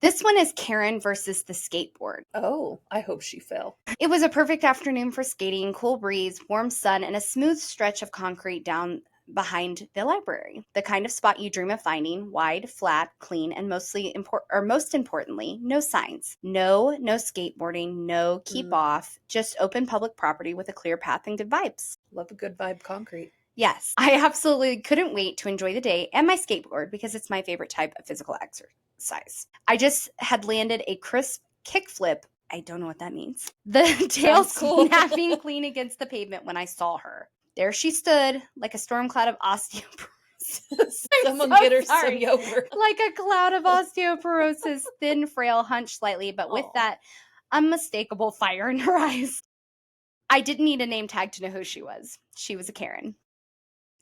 This one is Karen versus the skateboard. Oh, I hope she fell. It was a perfect afternoon for skating, cool breeze, warm sun, and a smooth stretch of concrete down behind the library. The kind of spot you dream of finding, wide, flat, clean, and most importantly, no signs. No skateboarding, no keep off, just open public property with a clear path and good vibes. Love a good vibe concrete. Yes, I absolutely couldn't wait to enjoy the day and my skateboard because it's my favorite type of physical exercise. I just had landed a crisp kickflip. I don't know what that means. The tail cool. snapping clean against the pavement when I saw her. There she stood, like a storm cloud of osteoporosis. Someone get her some yogurt. Like a cloud of osteoporosis, thin, frail, hunched slightly, but with that unmistakable fire in her eyes. I didn't need a name tag to know who she was. She was a Karen.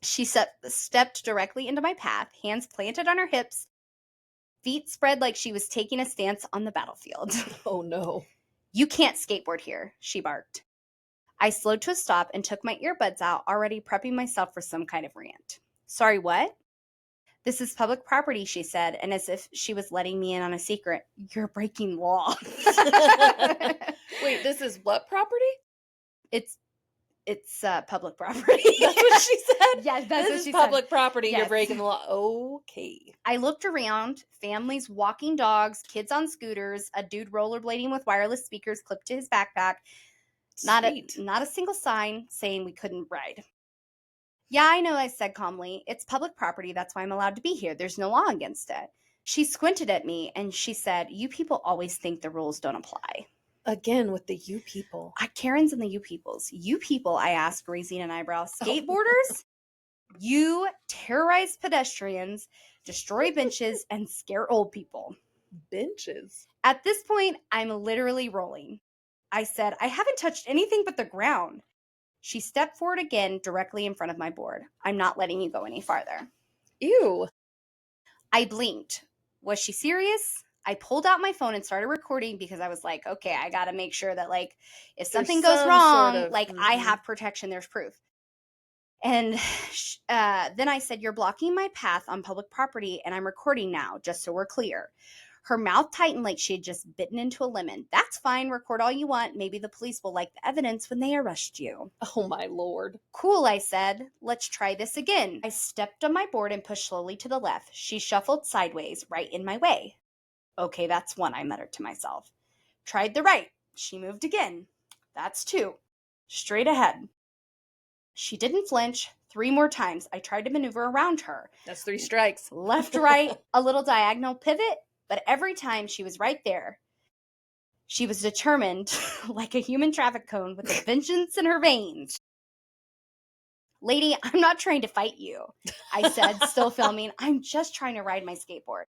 She stepped directly into my path, hands planted on her hips, feet spread like she was taking a stance on the battlefield. Oh, no. You can't skateboard here, she barked. I slowed to a stop and took my earbuds out, already prepping myself for some kind of rant. Sorry, what? This is public property, she said, and as if she was letting me in on a secret. You're breaking law. Wait, this is what property? It's public property. That's what she said? Yes, that's what she said. This is public property. Yes. You're breaking the law. Okay. I looked around, families walking dogs, kids on scooters, a dude rollerblading with wireless speakers clipped to his backpack. Not a single sign saying we couldn't ride. Yeah, I know, I said calmly. It's public property. That's why I'm allowed to be here. There's no law against it. She squinted at me and she said, you people always think the rules don't apply. Again, with the you people. Karen's and the you peoples. You people, I asked, raising an eyebrow. Skateboarders? You terrorize pedestrians, destroy benches, and scare old people. Benches? At this point, I'm literally rolling. I said, I haven't touched anything but the ground. She stepped forward again, directly in front of my board. I'm not letting you go any farther. Ew. I blinked. Was she serious? I pulled out my phone and started recording because I was like, okay, I got to make sure that, like, if something goes wrong, I have protection. There's proof. And then I said, you're blocking my path on public property, and I'm recording now, just so we're clear. Her mouth tightened like she had just bitten into a lemon. That's fine. Record all you want. Maybe the police will like the evidence when they arrest you. Oh, my Lord. Cool, I said. Let's try this again. I stepped on my board and pushed slowly to the left. She shuffled sideways, right in my way. Okay, that's one, I muttered to myself. Tried the right. She moved again. That's two. Straight ahead. She didn't flinch. 3 more times. I tried to maneuver around her. That's 3 strikes. Left, right, a little diagonal pivot, but every time she was right there. She was determined, like a human traffic cone with a vengeance in her veins. Lady, I'm not trying to fight you, I said, still filming. I'm just trying to ride my skateboard.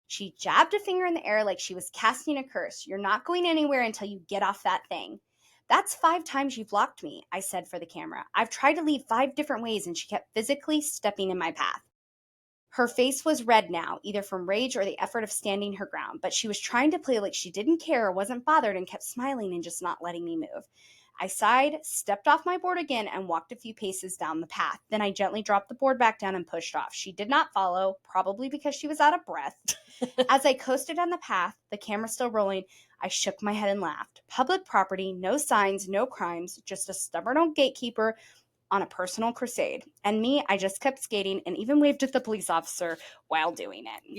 She jabbed a finger in the air like she was casting a curse. You're not going anywhere until you get off that thing. That's 5 times you've blocked me, I said for the camera. I've tried to leave 5 different ways, and she kept physically stepping in my path. Her face was red now, either from rage or the effort of standing her ground, but she was trying to play like she didn't care or wasn't bothered and kept smiling and just not letting me move. I sighed, stepped off my board again, and walked a few paces down the path. Then I gently dropped the board back down and pushed off. She did not follow, probably because she was out of breath. As I coasted down the path, the camera still rolling, I shook my head and laughed. Public property, no signs, no crimes, just a stubborn old gatekeeper on a personal crusade. And me, I just kept skating and even waved at the police officer while doing it.